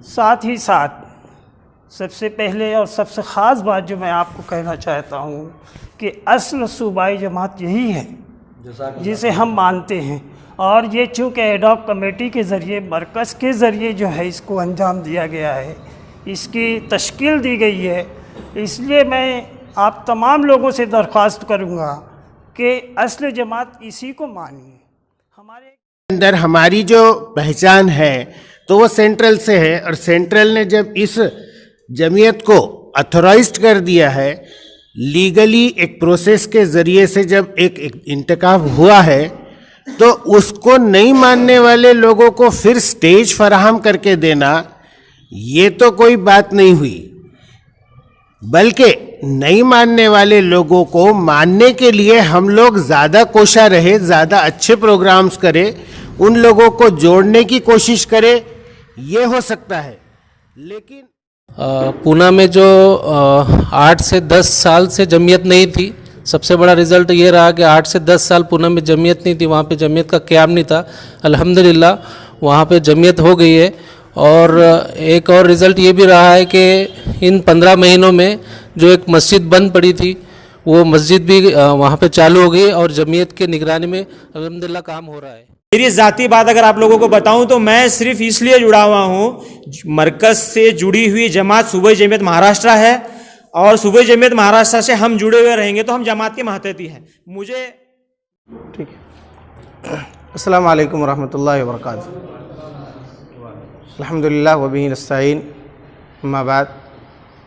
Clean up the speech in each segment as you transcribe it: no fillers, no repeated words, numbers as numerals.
साथ ही साथ सबसे पहले और सबसे ख़ास बात जो मैं आपको कहना चाहता हूँ कि असल सूबाई जमात यही है जिसे हम मानते हैं, और ये चूँकि एडॉक कमेटी के ज़रिए मरकज़ के ज़रिए जो है इसको अंजाम दिया गया है, इसकी तश्कील दी गई है, इसलिए मैं आप तमाम लोगों से दरख्वास्त करूँगा कि असल जमात इसी को मानिए। हमारे अंदर हमारी जो पहचान है तो वो सेंट्रल से है, और सेंट्रल ने जब इस जमीयत को अथोराइज्ड कर दिया है, लीगली एक प्रोसेस के ज़रिए से जब एक इंतखाब हुआ है, तो उसको नहीं मानने वाले लोगों को फिर स्टेज फराहम करके देना ये तो कोई बात नहीं हुई, बल्कि नहीं मानने वाले लोगों को मानने के लिए हम लोग ज़्यादा कोशा रहे, ज़्यादा अच्छे प्रोग्राम्स करें, उन लोगों को जोड़ने की कोशिश करें, ये हो सकता है। लेकिन पूना में जो 8 से 10 साल से जमीयत नहीं थी, सबसे बड़ा रिज़ल्ट ये रहा कि 8 से 10 साल पूना में जमीयत नहीं थी, वहाँ पे जमीयत का क़याम नहीं था। अल्हम्दुलिल्लाह वहाँ पे जमीयत हो गई है। और एक और रिज़ल्ट ये भी रहा है कि इन 15 महीनों में जो एक मस्जिद बंद पड़ी थी, वो मस्जिद भी वहाँ पे चालू हो गई और जमीयत के निगरानी में अल्हम्दुलिल्लाह काम हो रहा है। मेरी ज़ाती बात अगर आप लोगों को बताऊं तो मैं सिर्फ इसलिए जुड़ा हुआ हूं, मरकज़ से जुड़ी हुई जमात सूबाई जमीयत महाराष्ट्र है, और सूबाई जमीयत महाराष्ट्र से हम जुड़े हुए रहेंगे तो हम जमात के महतती हैं। मुझे ठीक है। अस्सलामु अलैकुम वरहमतुल्लाहि वबरकातुहू। अल्हम्दुलिल्लाह व बिही नस्तईन, अम्मा बाद।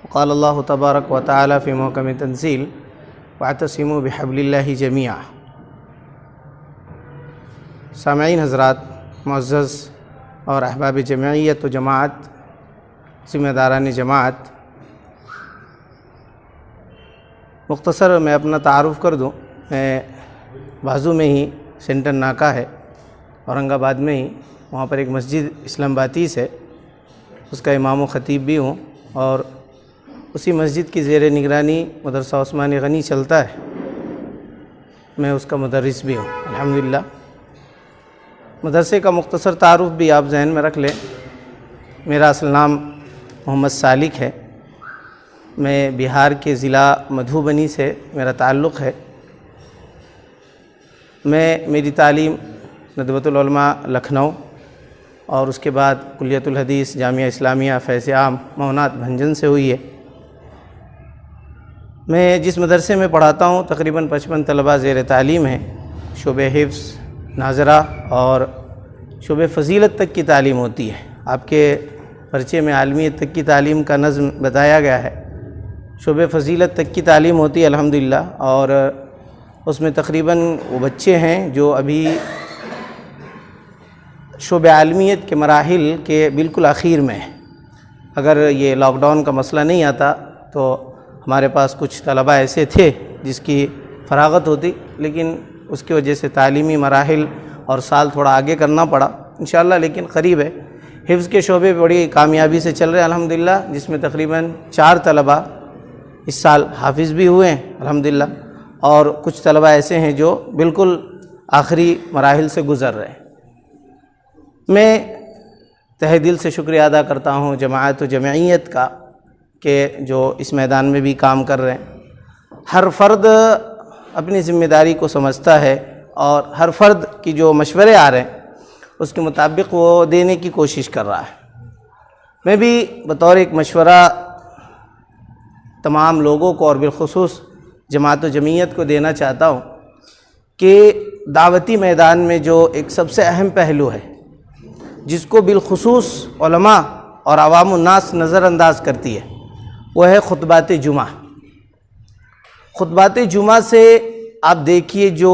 क़ाल अल्लाहु तबारक व तआला फ़ी महकम तंज़ील वअतसिमू बिहब्लिल्लाहि जमीआ। सामईन हज़रात, मुअज़्ज़ज़ और अहबाब जमईयत व जमात, ज़िम्मेदारान जमात, मुख्तसर मैं अपना तारुफ़ कर दूँ। मैं बाजू में ही सेंटर नाका है औरंगाबाद में ही, वहाँ पर एक मस्जिद इस्लामबातीस है, उसका इमाम व ख़तीब भी हूँ, और उसी मस्जिद की ज़ेर निगरानी मदरसा उस्मानी गनी चलता है, मैं उसका मुदर्रिस भी हूँ अल्हम्दुलिल्लाह। मदरसे का मुख्तसर तारुफ़ भी आप जहन में रख लें। मेरा असल नाम मोहम्मद सालिक है। मैं बिहार के ज़िला मधुबनी से मेरा ताल्लुक़ है। मेरी तालीम नदवतुल उलमा लखनऊ और उसके बाद कुल्लियतुल हदीस जामिया इस्लामिया फैज़ आम मौनात भंजन से हुई है। मैं जिस मदरसे में पढ़ाता हूँ तकरीबन 55 तलबा ज़ेर तालीम हैं। शोबे हिफ्ज़, नाज़रा और शोबे फ़जीलत तक की तालीम होती है। आपके पर्चे में आलमियत तक की तालीम का नज़्म बताया गया है। शोबे फ़जीलत तक की तालीम होती है अल्हम्दुलिल्लाह, और उसमें तकरीबन वो बच्चे हैं जो अभी शोबे आलमियत के मराहिल के बिल्कुल आखिर में हैं। अगर ये लॉकडाउन का मसला नहीं आता तो हमारे पास कुछ तलबा ऐसे थे जिसकी फ़रागत होती, लेकिन उसकी वजह से तालीमी मराहिल और साल थोड़ा आगे करना पड़ा इंशाअल्लाह, लेकिन क़रीब है। हिफ्ज़ के शोबे बड़ी कामयाबी से चल रहे हैं अल्हम्दुलिल्लाह, जिसमें तकरीबन 4 तलबा इस साल हाफिज़ भी हुए हैं अल्हम्दुलिल्लाह, और कुछ तलबा ऐसे हैं जो बिल्कुल आखिरी मराहिल से गुज़र रहे हैं। मैं तहे दिल से शुक्रिया अदा करता हूँ जमात व जमईयत का कि जो इस मैदान में भी काम कर रहे हैं। हर फ़र्द अपनी ज़िम्मेदारी को समझता है और हर फ़र्द की जो मशवरे आ रहे हैं उसके मुताबिक वो देने की कोशिश कर रहा है। मैं भी बतौर एक मशवरा तमाम लोगों को और बिलखुसूस जमात व जमईयत को देना चाहता हूँ कि दावती मैदान में जो एक सबसे अहम पहलू है जिसको बिलखुसूस उलमा और अवामुन्नास नज़रअंदाज करती है, वो है खुतबात जुमा। खुतबात जुमा से आप देखिए जो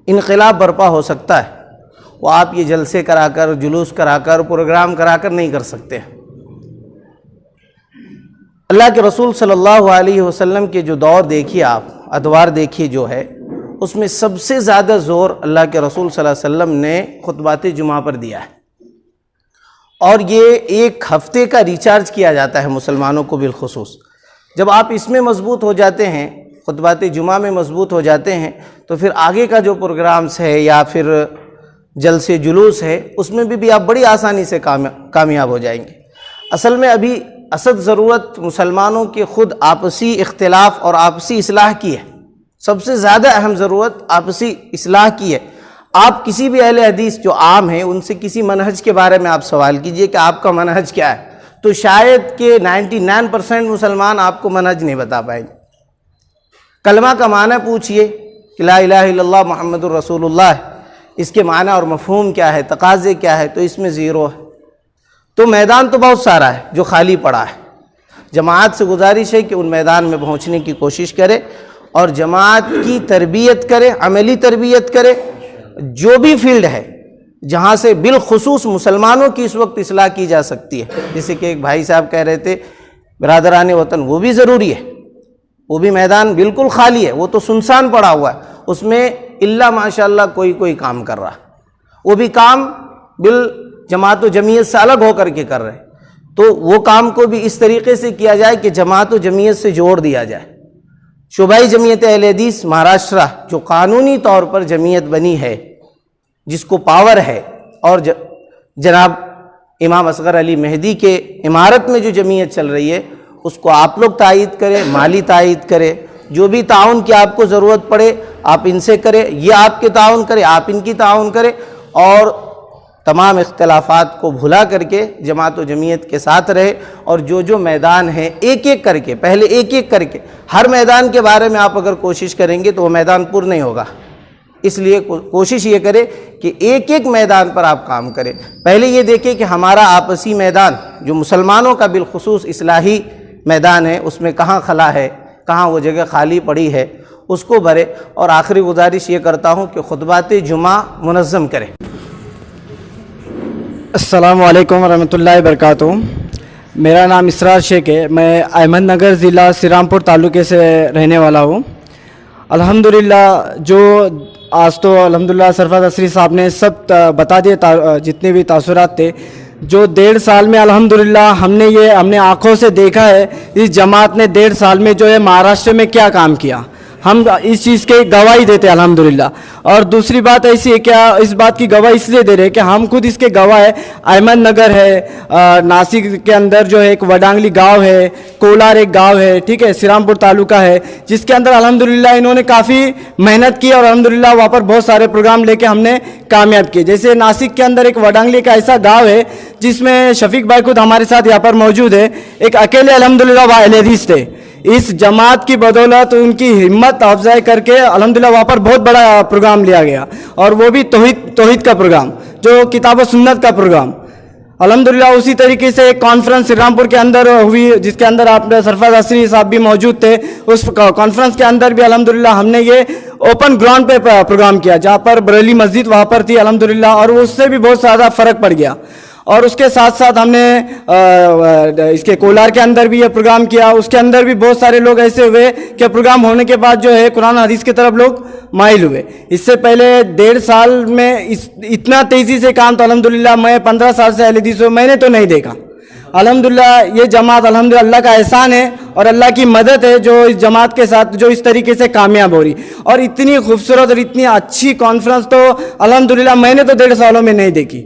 इनक़िलाब बर्पा हो सकता है वो आप ये जलसे कराकर, जुलूस कराकर, प्रोग्राम कराकर नहीं कर सकते। अल्लाह के रसूल सल्लल्लाहु अलैहि वसल्लम के जो दौर देखिए आप, अदवार देखिए जो है, उसमें सबसे ज़्यादा ज़ोर अल्लाह के रसूल सल्लल्लाहु अलैहि वसल्लम ने खुतबात जुमा पर दिया है, और ये एक हफ़्ते का रिचार्ज किया जाता है मुसलमानों को बिलखुसूस। जब आप इसमें मजबूत हो जाते हैं, खुतबात जुमा में मजबूत हो जाते हैं, तो फिर आगे का जो प्रोग्राम्स है या फिर जलसे जुलूस है उसमें भी आप बड़ी आसानी से कामयाब हो जाएंगे। असल में अभी असद ज़रूरत मुसलमानों के ख़ुद आपसी इख्तिलाफ और आपसी इस्लाह की है। सबसे ज़्यादा अहम ज़रूरत आपसी इस्लाह की है। आप किसी भी अहले हदीस जो आम हैं उनसे किसी मनहज के बारे में आप सवाल कीजिए कि आपका मनहज क्या है, तो शायद कि 99% मुसलमान आपको मनहज नहीं बता पाएंगे। कलमा का माना पूछिए कि ला इलाहा इल्लल्लाह मुहम्मदुर रसूलुल्लाह, इसके माना और मफ़हूम क्या है, तकाज़े क्या है, तो इसमें ज़ीरो है। तो मैदान तो बहुत सारा है जो खाली पड़ा है। जमात से गुजारिश है कि उन मैदान में पहुंचने की कोशिश करे और जमात की तरबियत करे, अमली तरबियत करे। जो भी फील्ड है जहाँ से बिलखुसूस मुसलमानों की इस वक्त इस्लाह की जा सकती है, जैसे कि एक भाई साहब कह रहे थे बिरादरान वतन, वो भी ज़रूरी है। वो भी मैदान बिल्कुल खाली है, वो तो सुनसान पड़ा हुआ है, उसमें इल्ला माशाअल्लाह कोई काम कर रहा, वो भी काम बिल जमात व जमीयत से अलग होकर के कर रहे हैं। तो वो काम को भी इस तरीके से किया जाए कि जमात व जमीयत से जोड़ दिया जाए। शोबाई जमीयत अहले हदीस महाराष्ट्र जो कानूनी तौर पर जमीयत बनी है, जिसको पावर है, और जनाब इमाम असगर अली मेहदी के इमारत में जो जमीयत चल रही है, उसको आप लोग तायीद करें, माली तायीद करें। जो भी ताउन की आपको ज़रूरत पड़े आप इनसे करें, ये आपके ताउन करें, आप इनकी ताउन करें, और तमाम इख्तिलाफ़ात को भुला करके जमात व जमीयत के साथ रहे। और जो मैदान है एक एक करके, पहले एक एक करके हर मैदान के बारे में आप अगर कोशिश करेंगे तो वो मैदान पूर्ण नहीं होगा। इसलिए कोशिश ये करें कि एक एक मैदान पर आप काम करें। पहले ये देखें कि हमारा आपसी मैदान जो मुसलमानों का बिलखुसूस इस्लाही मैदान है, उसमें कहाँ खला है, कहाँ वो जगह खाली पड़ी है, उसको भरे। और आखिरी गुजारिश ये करता हूँ कि खुतबात जुमा मुनज़्ज़म करें। अस्सलामु अलैकुम वरहमतुल्लाहि वबरकातुहू। मेरा नाम इसरार शेख है। मैं अहमदनगर ज़िला श्रीरामपुर तालुके से रहने वाला हूँ। अल्हम्दुलिल्लाह जो आज तो अल्हम्दुलिल्लाह सरफराज असरी साहब ने सब बता दिए, जितने भी तासुरात थे। जो 1.5 साल में अल्हम्दुलिल्लाह हमने आँखों से देखा है, इस जमात ने 1.5 साल में जो है महाराष्ट्र में क्या काम किया, हम इस चीज़ के गवाही देते हैं अल्हम्दुलिल्लाह। और दूसरी बात ऐसी है, क्या इस बात की गवाही इसलिए दे रहे हैं कि हम खुद इसके गवाह है। अहमदनगर है, नासिक के अंदर जो है एक वडांगली गांव है, कोलार एक गांव है, ठीक है, श्रीरामपुर तालुका है, जिसके अंदर अल्हम्दुलिल्लाह इन्होंने काफ़ी मेहनत की और अल्हम्दुलिल्लाह वहाँ पर बहुत सारे प्रोग्राम लेके हमने कामयाब किए। जैसे नासिक के अंदर एक वडांगली का ऐसा गाँव है जिसमें शफीक भाई खुद हमारे साथ यहाँ पर मौजूद है। एक अकेले अल्हम्दुलिल्लाह अहले हदीस थे। इस जमात की बदौलत उनकी हिम्मत अफजाई करके अल्हम्दुलिल्लाह वहाँ पर बहुत बड़ा प्रोग्राम लिया गया, और वो भी तौहीद का प्रोग्राम, जो किताब सुन्नत का प्रोग्राम। अल्हम्दुलिल्लाह उसी तरीके से एक कॉन्फ्रेंस श्रीरामपुर के अंदर हुई, जिसके अंदर आप सरफराज असरी साहब भी मौजूद थे। उस कॉन्फ्रेंस के अंदर भी अल्हम्दुलिल्लाह हमने ये ओपन ग्राउंड पे प्रोग्राम किया, जहाँ पर बरेली मस्जिद वहाँ पर थी अल्हम्दुलिल्लाह, और उससे भी बहुत ज़्यादा फ़र्क पड़ गया। और उसके साथ साथ हमने इसके कोलार के अंदर भी ये प्रोग्राम किया। उसके अंदर भी बहुत सारे लोग ऐसे हुए कि प्रोग्राम होने के बाद जो है कुरान हदीस की तरफ लोग माइल हुए। इससे पहले 1.5 साल में इतना तेज़ी से काम तो अल्हम्दुलिल्लाह मैं 15 साल से अहले हदीस हूँ, मैंने तो नहीं देखा। अल्हम्दुलिल्लाह ये जमात अल्हम्दुलिल्लाह अल्लाह का एहसान है और अल्लाह की मदद है जो इस जमात के साथ जो इस तरीके से कामयाब हो रही। और इतनी खूबसूरत और इतनी अच्छी कॉन्फ्रेंस तो अल्हम्दुलिल्लाह मैंने तो 1.5 सालों में नहीं देखी।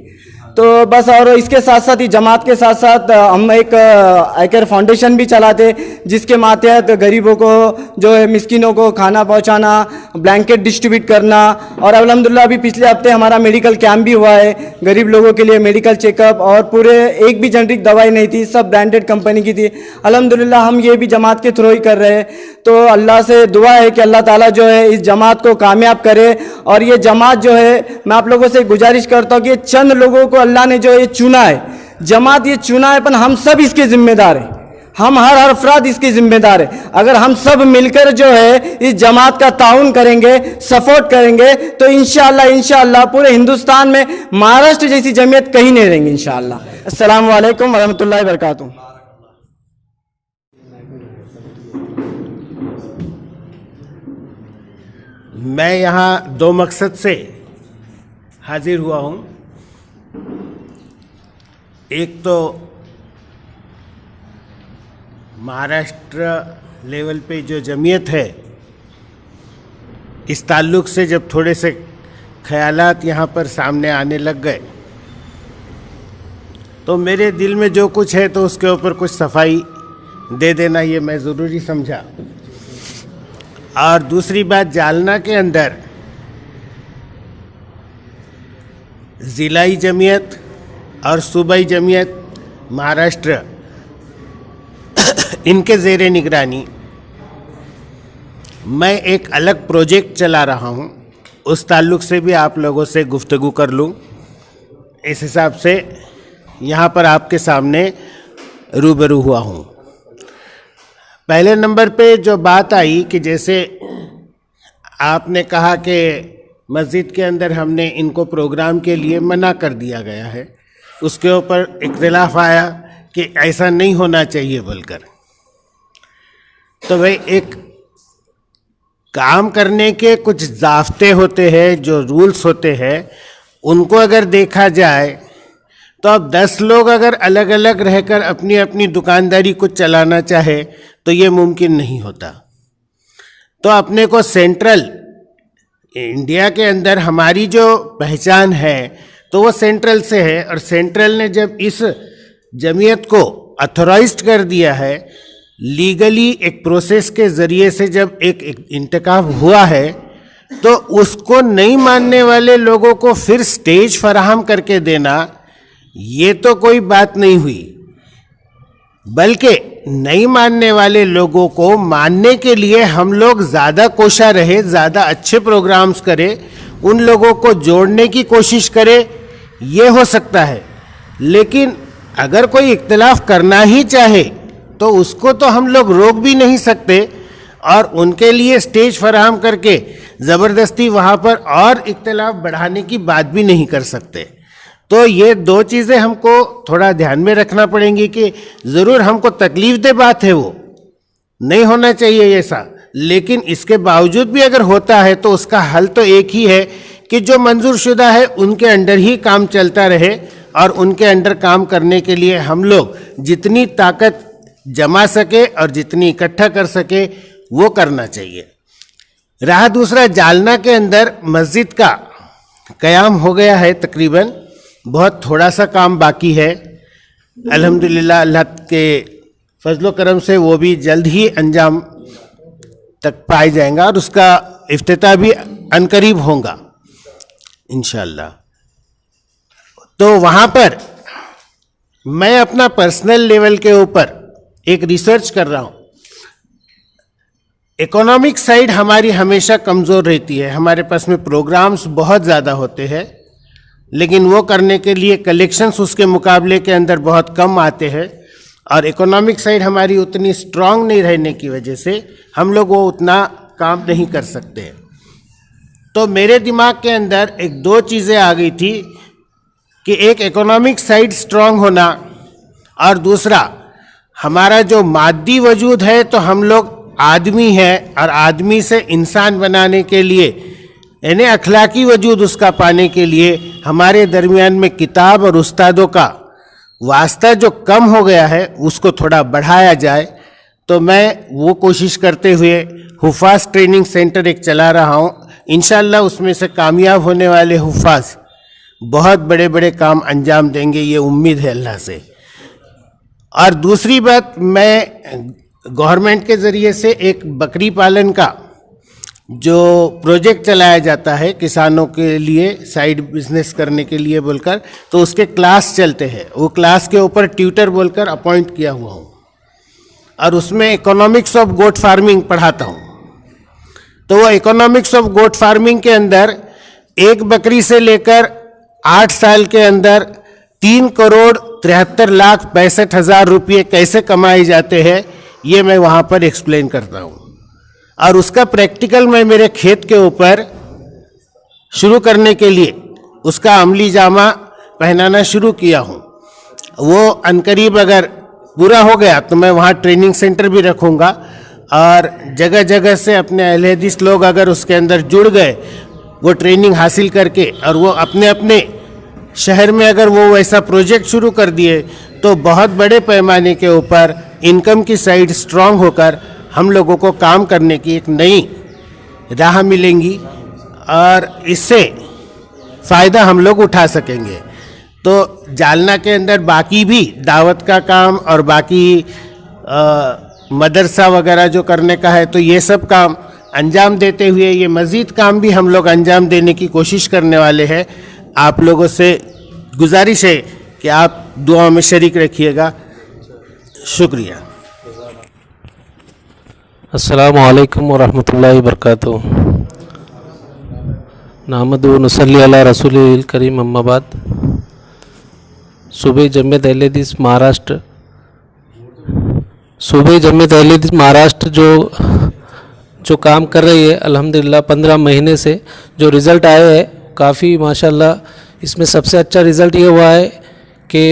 तो बस, और इसके साथ साथ ही जमात के साथ साथ हम एक आयकर फाउंडेशन भी चलाते, जिसके मातहत गरीबों को जो है मिस्किनों को खाना पहुंचाना, ब्लैंकेट डिस्ट्रीब्यूट करना। और अल्हम्दुलिल्लाह अभी पिछले हफ्ते हमारा मेडिकल कैंप भी हुआ है गरीब लोगों के लिए, मेडिकल चेकअप, और पूरे एक भी जेनरिक दवाई नहीं थी, सब ब्रांडेड कंपनी की थी। अल्हम्दुलिल्लाह हम ये भी जमात के थ्रू ही कर रहे हैं। तो अल्लाह से दुआ है कि अल्लाह ताला जो है इस जमात को कामयाब करे। और ये जमात जो है, मैं आप लोगों से गुजारिश करता हूँ कि चंद लोगों को अल्लाह ने जो ये चुना है, जमात ये चुना है, पर हम सब इसके जिम्मेदार हैं। हम हर अफराद इसके जिम्मेदार है। अगर हम सब मिलकर जो है इस जमात का ताउन करेंगे, सपोर्ट करेंगे, तो इंशाअल्लाह पूरे हिंदुस्तान में महाराष्ट्र जैसी जमीयत कहीं नहीं रहेंगी इंशाअल्लाह। अस्सलाम वालेकुम वरहमतुल्लाहि वबरकातुहू। मैं यहाँ 2 मकसद से हाजिर हुआ हूँ। एक तो महाराष्ट्र लेवल पे जो जमीयत है, इस ताल्लुक़ से जब थोड़े से ख्यालात यहाँ पर सामने आने लग गए, तो मेरे दिल में जो कुछ है तो उसके ऊपर कुछ सफाई दे देना ये मैं ज़रूरी समझा। और दूसरी बात, जालना के अंदर ज़िलाई जमीयत और सूबाई जमीयत महाराष्ट्र इनके ज़ेरे निगरानी मैं एक अलग प्रोजेक्ट चला रहा हूँ, उस ताल्लुक़ से भी आप लोगों से गुफ्तगू कर लूँ। इस हिसाब से यहाँ पर आपके सामने रूबरू हुआ हूँ। पहले नंबर पे जो बात आई कि जैसे आपने कहा कि मस्जिद के अंदर हमने इनको प्रोग्राम के लिए मना कर दिया गया है, उसके ऊपर इख्तिलाफ आया कि ऐसा नहीं होना चाहिए बोलकर। तो भाई एक काम करने के कुछ ज़ाब्ते होते हैं, जो रूल्स होते हैं, उनको अगर देखा जाए तो अब 10 लोग अगर अलग अलग रहकर अपनी अपनी दुकानदारी को चलाना चाहे तो ये मुमकिन नहीं होता। तो अपने को सेंट्रल इंडिया के अंदर हमारी जो पहचान है तो वो सेंट्रल से है, और सेंट्रल ने जब इस जमीयत को अथोराइज्ड कर दिया है, लीगली एक प्रोसेस के ज़रिए से जब एक इंतखाब हुआ है, तो उसको नहीं मानने वाले लोगों को फिर स्टेज फराहम करके देना ये तो कोई बात नहीं हुई, बल्कि नहीं मानने वाले लोगों को मानने के लिए हम लोग ज़्यादा कोशा रहे, ज़्यादा अच्छे प्रोग्राम्स करें, उन लोगों को जोड़ने की कोशिश करें, ये हो सकता है। लेकिन अगर कोई इख्तिलाफ करना ही चाहे तो उसको तो हम लोग रोक भी नहीं सकते, और उनके लिए स्टेज फराहम करके ज़बरदस्ती वहाँ पर और इख्तिलाफ बढ़ाने की बात भी नहीं कर सकते। तो ये 2 चीज़ें हमको थोड़ा ध्यान में रखना पड़ेंगी कि ज़रूर हमको तकलीफ दे बात है, वो नहीं होना चाहिए ऐसा, लेकिन इसके बावजूद भी अगर होता है तो उसका हल तो एक ही है कि जो मंजूर शुदा है उनके अंडर ही काम चलता रहे, और उनके अंडर काम करने के लिए हम लोग जितनी ताकत जमा सके और जितनी इकट्ठा कर सके वो करना चाहिए। रहा दूसरा, जालना के अंदर मस्जिद का क़याम हो गया है, तकरीबन बहुत थोड़ा सा काम बाकी है। अल्हम्दुलिल्लाह अल्लाह के फजलो करम से वो भी जल्द ही अंजाम तक पाया जाएगा, और उसका इफ्तिताह भी अनकरीब होगा इंशाअल्लाह। तो वहाँ पर मैं अपना पर्सनल लेवल के ऊपर एक रिसर्च कर रहा हूँ। इकोनॉमिक साइड हमारी हमेशा कमज़ोर रहती है, हमारे पास में प्रोग्राम्स बहुत ज़्यादा होते हैं, लेकिन वो करने के लिए कलेक्शंस उसके मुकाबले के अंदर बहुत कम आते हैं, और इकोनॉमिक साइड हमारी उतनी स्ट्रांग नहीं रहने की वजह से हम लोग वो उतना काम नहीं कर सकते। तो मेरे दिमाग के अंदर 1-2 चीज़ें आ गई थी कि एक इकोनॉमिक साइड स्ट्रांग होना, और दूसरा हमारा जो मादी वजूद है, तो हम लोग आदमी हैं, और आदमी से इंसान बनाने के लिए यानी अखलाकी वजूद उसका पाने के लिए हमारे दरमियान में किताब और उस्तादों का वास्ता जो कम हो गया है उसको थोड़ा बढ़ाया जाए। तो मैं वो कोशिश करते हुए हुफ़ाज़ ट्रेनिंग सेंटर एक चला रहा हूँ। इंशाअल्लाह उसमें से कामयाब होने वाले हुफ़ाज़ बहुत बड़े बड़े काम अंजाम देंगे, ये उम्मीद है अल्लाह से। और दूसरी बात, मैं गवर्नमेंट के ज़रिए से एक बकरी पालन का जो प्रोजेक्ट चलाया जाता है किसानों के लिए साइड बिजनेस करने के लिए बोलकर, तो उसके क्लास चलते हैं, वो क्लास के ऊपर ट्यूटर बोलकर अपॉइंट किया हुआ हूँ, और उसमें इकोनॉमिक्स ऑफ गोट फार्मिंग पढ़ाता हूँ। तो वो इकोनॉमिक्स ऑफ गोट फार्मिंग के अंदर एक बकरी से लेकर 8 साल के अंदर 3,73,65,000 रुपये कैसे कमाए जाते हैं, ये मैं वहाँ पर एक्सप्लेन करता हूँ, और उसका प्रैक्टिकल मैं मेरे खेत के ऊपर शुरू करने के लिए उसका अमली जामा पहनाना शुरू किया हूँ। वो अनकरीब अगर पूरा हो गया तो मैं वहाँ ट्रेनिंग सेंटर भी रखूँगा, और जगह जगह से अपने अहले हदीस लोग अगर उसके अंदर जुड़ गए वो ट्रेनिंग हासिल करके, और वो अपने अपने शहर में अगर वो वैसा प्रोजेक्ट शुरू कर दिए तो बहुत बड़े पैमाने के ऊपर इनकम की साइड स्ट्रांग होकर हम लोगों को काम करने की एक नई राह मिलेंगी, और इससे फ़ायदा हम लोग उठा सकेंगे। तो जालना के अंदर बाकी भी दावत का काम और बाकी मदरसा वगैरह जो करने का है, तो ये सब काम अंजाम देते हुए ये मज़ीद काम भी हम लोग अंजाम देने की कोशिश करने वाले हैं। आप लोगों से गुजारिश है कि आप दुआ में शरीक रखिएगा। शुक्रिया। अस्सलामु अलैकुम वरहमतुल्लाहि वबरकातुहू। नहमदुहु व नुसल्ली अला रसूलिल करीम, अम्मा बाद। सूबे जमियत अहले हदीस महाराष्ट्र, सूबे जमियत अहले हदीस महाराष्ट्र जो काम कर रही है अल्हम्दुलिल्लाह 15 महीने से जो रिज़ल्ट आए हैं काफ़ी माशाल्लाह। इसमें सबसे अच्छा रिज़ल्ट ये हुआ है कि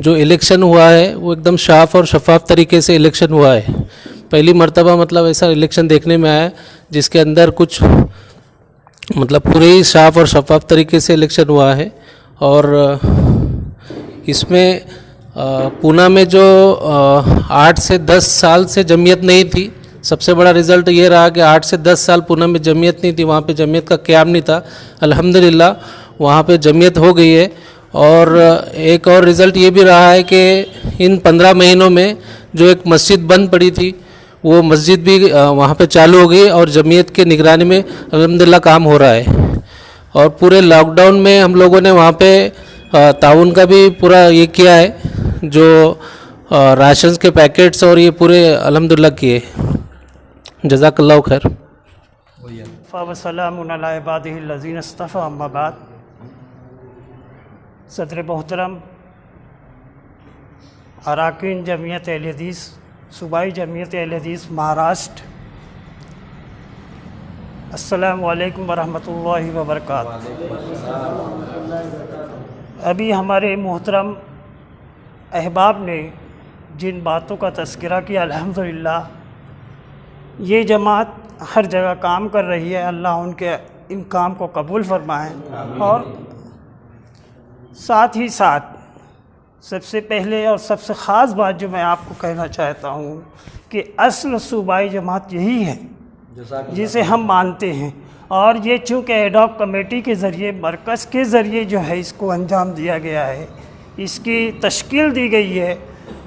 जो इलेक्शन हुआ है वो एकदम साफ़ और शफाफ तरीके से इलेक्शन हुआ है। पहली मर्तबा मतलब ऐसा इलेक्शन देखने में आया जिसके अंदर कुछ मतलब पूरे ही साफ़ और शफाफ तरीके से इलेक्शन हुआ है। और इसमें पूना में जो 8 से 10 साल से जमीयत नहीं थी, सबसे बड़ा रिज़ल्ट ये रहा कि 8 से 10 साल पूना में जमीयत नहीं थी, वहाँ पे जमीयत का क़याम नहीं था। अल्हम्दुलिल्लाह वहाँ पे जमीयत हो गई है। और एक और रिज़ल्ट ये भी रहा है कि इन 15 महीनों में जो एक मस्जिद बंद पड़ी थी वो मस्जिद भी वहाँ पे चालू हो गई और जमीयत के निगरानी में अल्हम्दुलिल्लाह काम हो रहा है। और पूरे लॉकडाउन में हम लोगों ने वहाँ पे ताउन का भी पूरा ये किया है, जो राशन के पैकेट्स और ये पूरे अल्हम्दुलिल्लाह किए। जज़ाकल्लाहु खैर। फ़सलामुन अला इबादिहिल्लज़ीना इस्तफ़ा, अम्मा बाद। सदर मोहतरम अरकान जमियत अहले हदीस, सूबाई जमियत अहले हदीस महाराष्ट्र, अस्सलामु अलैकुम वरहमतुल्लाहि वबरकातुहू। अभी हमारे मोहतरम अहबाब ने जिन बातों का तज़किरा किया, अल्हम्दुलिल्लाह ये जमात हर जगह काम कर रही है। अल्लाह उनके इन काम को कबूल फरमाए। और साथ ही साथ सबसे पहले और सबसे ख़ास बात जो मैं आपको कहना चाहता हूँ कि असल सूबाई जमात यही है जिसे हम मानते हैं। और ये चूँकि एडॉक कमेटी के ज़रिए, मरकज़ के ज़रिए जो है इसको अंजाम दिया गया है, इसकी तश्कील दी गई है,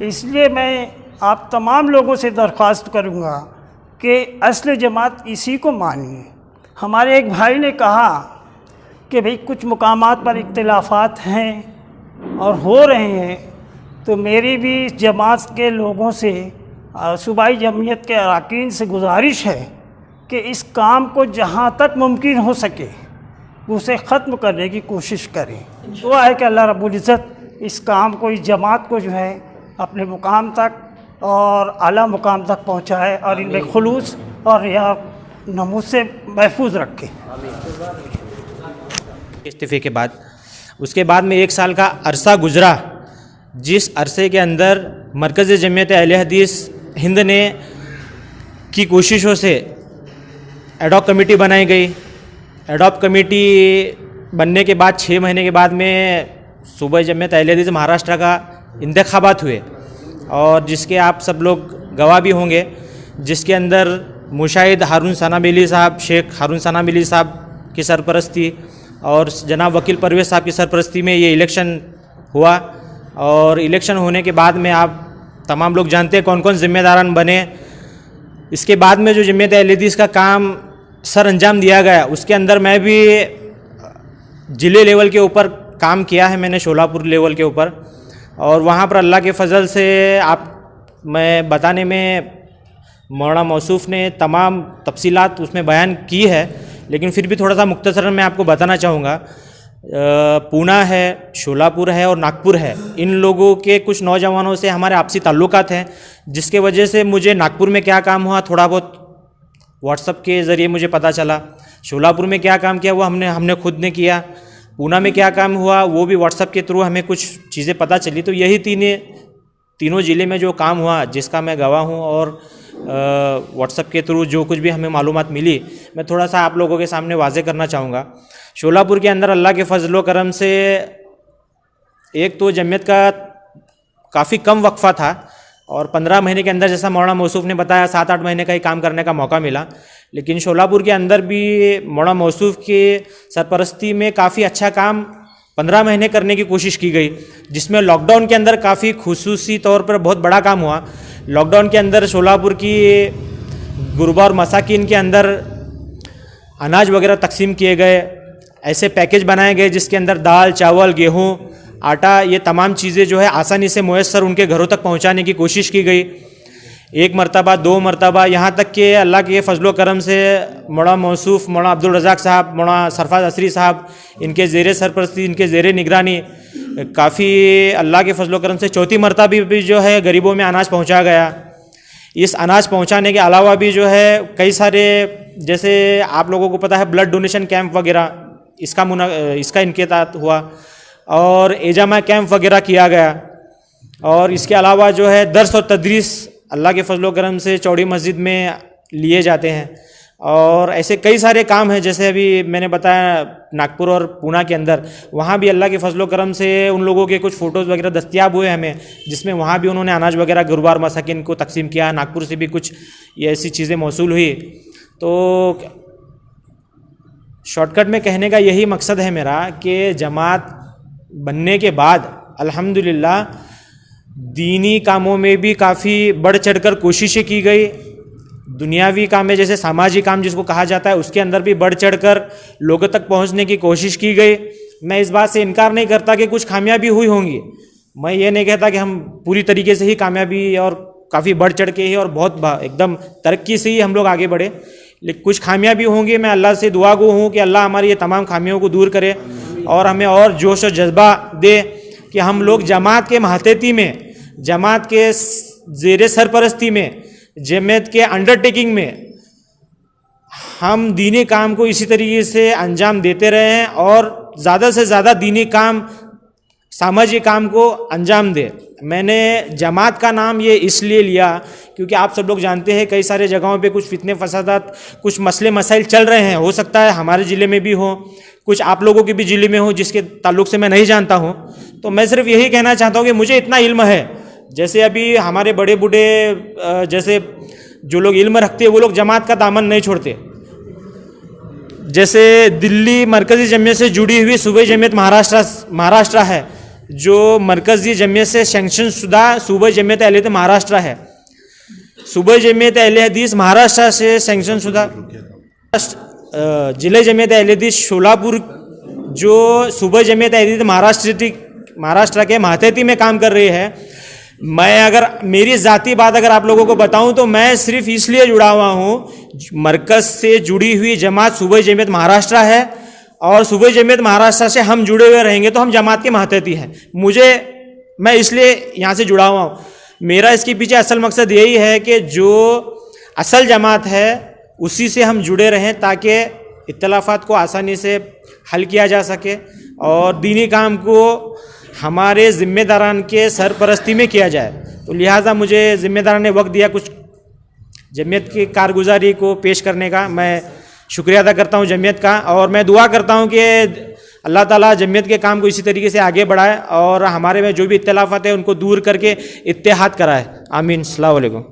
इसलिए मैं आप तमाम लोगों से दरख्वास्त करूँगा कि असल जमात इसी को मानिए। हमारे एक भाई ने कहा कि भाई कुछ मुकामात पर इख्तिलाफ़ात हैं और हो रहे हैं, तो मेरी भी जमात के लोगों से, सूबाई जमीयत के अरकान से गुजारिश है कि इस काम को जहाँ तक मुमकिन हो सके उसे ख़त्म करने की कोशिश करें। दुआ है कि अल्लाह रब्बुल इज़्ज़त इस काम को, इस जमात को जो है अपने मुकाम तक और आला मुकाम तक पहुँचाए और इनमें खुलूस और रिया नमूस से महफूज रखे। इस्तीफ़े के बाद उसके बाद में 1 साल का अरसा गुज़रा, जिस अरसे के अंदर मरकज़ जमियत अहले हदीस हिंद ने की कोशिशों से एडॉक कमेटी बनाई गई। एडॉक कमेटी बनने के बाद 6 महीने के बाद में सूबा जमियत अहले हदीस महाराष्ट्र का इंतखाबात हुए, और जिसके आप सब लोग गवाह भी होंगे, जिसके अंदर मुशाहिद हारून सनाबिली साहब, शेख हारून सनाबिली साहब की सरपरस्ती और जनाब वकील परवेज़ साहब की सरपरस्ती में ये इलेक्शन हुआ। और इलेक्शन होने के बाद में आप तमाम लोग जानते हैं कौन कौन ज़िम्मेदारान बने। इसके बाद में जो जमियत अहले हदीस का काम सर अंजाम दिया गया, उसके अंदर मैं भी ज़िले लेवल के ऊपर काम किया है, मैंने शोलापुर लेवल के ऊपर। और वहाँ पर अल्लाह के फ़ज़ल से मैं बताने में मौलाना मौसूफ़ ने तमाम तफसीलात उसमें बयान की है, लेकिन फिर भी थोड़ा सा मुख्तसरन मैं आपको बताना चाहूँगा। पूना है, शोलापुर है और नागपुर है, इन लोगों के कुछ नौजवानों से हमारे आपसी ताल्लुकात हैं, जिसके वजह से मुझे नागपुर में क्या काम हुआ थोड़ा बहुत व्हाट्सअप के ज़रिए मुझे पता चला। शोलापुर में क्या काम किया वो हमने खुद ने किया। पूना में क्या काम हुआ वो भी व्हाट्सअप के थ्रू हमें कुछ चीज़ें पता चली। तो यही तीनों ज़िले में जो काम हुआ जिसका मैं गवाह हूँ, और व्हाट्सअप के थ्रू जो कुछ भी हमें मालूमात मिली मैं थोड़ा सा आप लोगों के सामने वाज़े करना चाहूँगा। शोलापुर के अंदर अल्लाह के फजलो करम से एक तो जमियत का काफ़ी कम वक्फा था, और 15 महीने के अंदर जैसा मौलाना मौसूफ़ ने बताया 7-8 महीने का ही काम करने का मौका मिला। लेकिन शोलापुर के अंदर भी मौलाना मौसूफ़ की सरपरस्ती में काफ़ी अच्छा काम 15 महीने करने की कोशिश की गई, जिसमें लॉकडाउन के अंदर काफ़ी खुसूसी तौर पर बहुत बड़ा काम हुआ। लॉकडाउन के अंदर शोलापुर की गुरबा और मसाकिन के अंदर अनाज वगैरह तकसीम किए गए, ऐसे पैकेज बनाए गए जिसके अंदर दाल, चावल, गेहूं, आटा, ये तमाम चीज़ें जो है आसानी से मुयस्सर उनके घरों तक पहुंचाने की कोशिश की गई। 1 मरतबा, 2 मरतबा, यहाँ तक कि अल्लाह के फजलो करम से मौला मौसूफ, मौला अब्दुल रज़ाक साहब, मौला सरफराज असरी साहब, इनके ज़ेरे सरपरस्ती, इनके ज़ेरे निगरानी काफ़ी अल्लाह के फजलो करम से 4थी मरतबा भी जो है गरीबों में अनाज पहुँचा गया। इस अनाज पहुँचाने के अलावा भी जो है कई सारे, जैसे आप लोगों को पता है ब्लड डोनेशन कैंप वगैरह, इसका इनक़ाद हुआ और एजामा कैंप वगैरह किया गया। और इसके अलावा जो है दर्स और तदरीस अल्लाह के फजलो करम से चौड़ी मस्जिद में लिए जाते हैं। और ऐसे कई सारे काम हैं, जैसे अभी मैंने बताया नागपुर और पूना के अंदर, वहाँ भी अल्लाह के फजलो करम से उन लोगों के कुछ फ़ोटोज़ वगैरह दस्तियाब हुए हमें, जिसमें वहाँ भी उन्होंने अनाज वगैरह गुरुबार मसाकिन को तकसीम किया। नागपुर से भी कुछ ये ऐसी चीज़ें मौसूल हुई। तो शॉर्टकट में कहने का यही मकसद है मेरा कि जमात बनने के बाद अल्हम्दुलिल्लाह दीनी कामों में भी काफ़ी बढ़ चढ़कर कोशिशें की गई। दुनियावी काम में, जैसे सामाजिक काम जिसको कहा जाता है, उसके अंदर भी बढ़ चढ़कर लोगों तक पहुंचने की कोशिश की गई। मैं इस बात से इनकार नहीं करता कि कुछ कामयाबी हुई होंगी, मैं ये नहीं कहता कि हम पूरी तरीके से ही कामयाबी और काफ़ी बढ़ चढ़ के ही और बहुत एकदम तरक्की से ही हम लोग आगे बढ़े, लेकिन कुछ खामियां भी होंगी। मैं अल्लाह से दुआ गो हूँ कि अल्लाह हमारी ये तमाम खामियों को दूर करे और हमें और जोश और जज्बा दे कि हम लोग जमात के महतती में, जमात के ज़ेरे सरपरस्ती में, जमात के अंडरटेकिंग में हम दीनी काम को इसी तरीके से अंजाम देते रहे हैं और ज़्यादा से ज़्यादा दीनी काम, सामाजिक काम को अंजाम दे। मैंने जमात का नाम ये इसलिए लिया क्योंकि आप सब लोग जानते हैं कई सारे जगहों पे कुछ फितने फसादात, कुछ मसले मसाइल चल रहे हैं। हो सकता है हमारे ज़िले में भी हो, कुछ आप लोगों के भी ज़िले में हो जिसके ताल्लुक़ से मैं नहीं जानता हूँ। तो मैं सिर्फ यही कहना चाहता हूँ कि मुझे इतना इल्म है, जैसे अभी हमारे बड़े बूढ़े जैसे जो लोग इल्म रखते हैं वो लोग जमात का दामन नहीं छोड़ते। जैसे दिल्ली मरकज़ी जमियत से जुड़ी हुई सूबाई जमियत महाराष्ट्र है, जो मरकज़ी जमियत से सैंक्शन शुदा सूबाई जमियत अहले हदीस महाराष्ट्र है। सूबाई जमियत अहले हदीस महाराष्ट्र से सैंक्शन शुदा जिले जमियत अहले हदीस शोलापुर, जो सूबाई जमियत अहले हदीस महाराष्ट्र के महतती में काम कर रही है। मैं अगर मेरी ज़ाती बात अगर आप लोगों को बताऊं तो मैं सिर्फ इसलिए जुड़ा हुआ हूं, मरकज़ से जुड़ी हुई जमात सूबाई जमियत महाराष्ट्र है और सूबाई जमियत महाराष्ट्र से हम जुड़े हुए रहेंगे तो हम जमात के महतती हैं। मैं इसलिए यहाँ से जुड़ा हुआ हूँ। मेरा इसके पीछे असल मकसद यही है कि जो असल जमात है उसी से हम जुड़े रहें ताकि इख्तिलाफ़ात को आसानी से हल किया जा सके और दीनी काम को हमारे ज़िम्मेदारान के सरपरस्ती में किया जाए। तो लिहाजा मुझे ज़िम्मेदारान ने वक्त दिया कुछ जमियत की कारगुजारी को पेश करने का। मैं शुक्रिया अदा करता हूँ जमियत का और मैं दुआ करता हूँ कि अल्लाह ताला जमियत के काम को इसी तरीके से आगे बढ़ाए और हमारे में जो भी इख्तिलाफ़ात है उनको दूर करके इत्तेहाद कराए। आमीन। अस्सलाम वालेकुम।